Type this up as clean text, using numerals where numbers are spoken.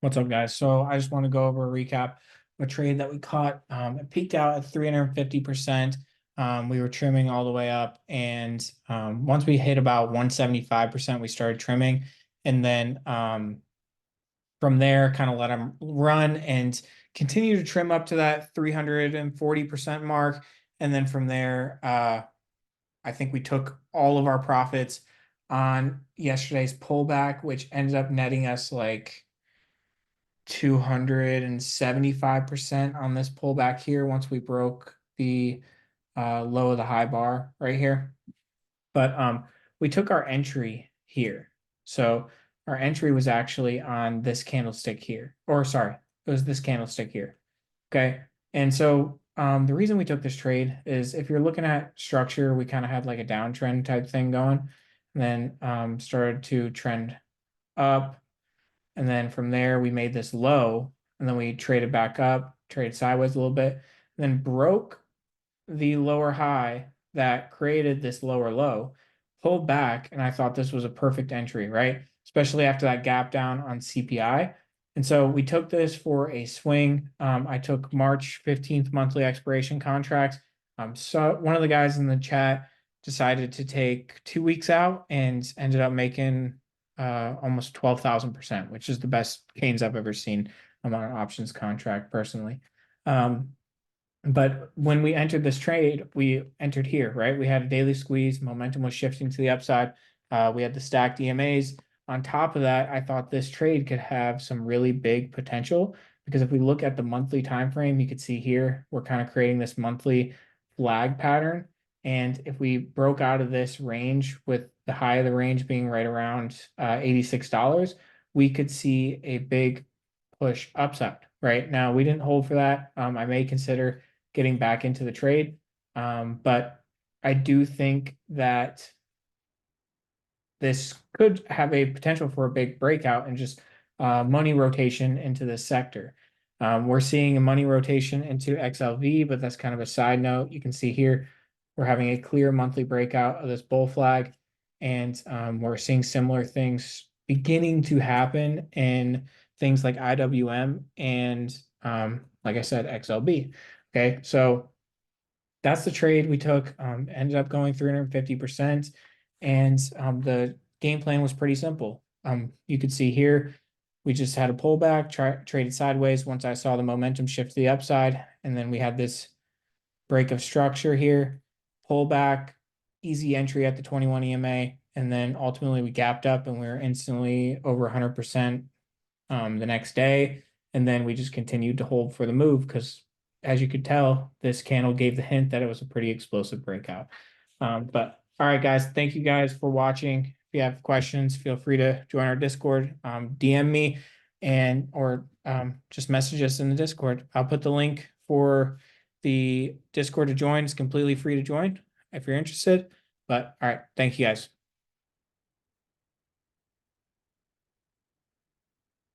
What's up, guys? So I just want to go over a recap of a trade that we caught. It peaked out at 350%. We were trimming all the way up, and once we hit about 175%, we started trimming, and then from there, kind of let them run and continue to trim up to that 340% mark, and then from there, I think we took all of our profits on yesterday's pullback, which ended up netting us like 275% on this pullback here once we broke the low of the high bar right here. But we took our entry here. So our entry was actually on this candlestick here. Or sorry, it was this candlestick here. Okay. And so the reason we took this trade is if you're looking at structure, we kind of had like a downtrend type thing going, and then started to trend up, and then from there, we made this low, and then we traded back up, traded sideways a little bit, then broke the lower high that created this lower low, pulled back, and I thought this was a perfect entry, right? Especially after that gap down on CPI. And so we took this for a swing. I took March 15th monthly expiration contracts. So one of the guys in the chat decided to take 2 weeks out and ended up making almost 12,000%, which is the best gains I've ever seen on an options contract personally. But when we entered this trade, we entered here, right? We had a daily squeeze, momentum was shifting to the upside. We had the stacked EMAs. On top of that, I thought this trade could have some really big potential, because if we look at the monthly time frame, you could see here we're kind of creating this monthly flag pattern. And if we broke out of this range, with the high of the range being right around $86, we could see a big push upside. Right now, we didn't hold for that. I may consider getting back into the trade, but I do think that this could have a potential for a big breakout and just money rotation into this sector. We're seeing a money rotation into XLB, but that's kind of a side note. You can see here we're having a clear monthly breakout of this bull flag, and we're seeing similar things beginning to happen in things like IWM and, like I said, XLB. Okay, so that's the trade we took. Ended up going 350%, and the game plan was pretty simple. You could see here we just had a pullback, traded sideways once I saw the momentum shift to the upside, and then we had this break of structure here, pullback, easy entry at the 21 EMA, and then ultimately we gapped up and we were instantly over 100% the next day, and then we just continued to hold for the move because, as you could tell, this candle gave the hint that it was a pretty explosive breakout. But all right, guys, thank you guys for watching. If you have questions, feel free to join our Discord, DM me, and or just message us in the Discord. I'll put the link for the Discord to join. It's completely free to join if you're interested. But all right, thank you guys.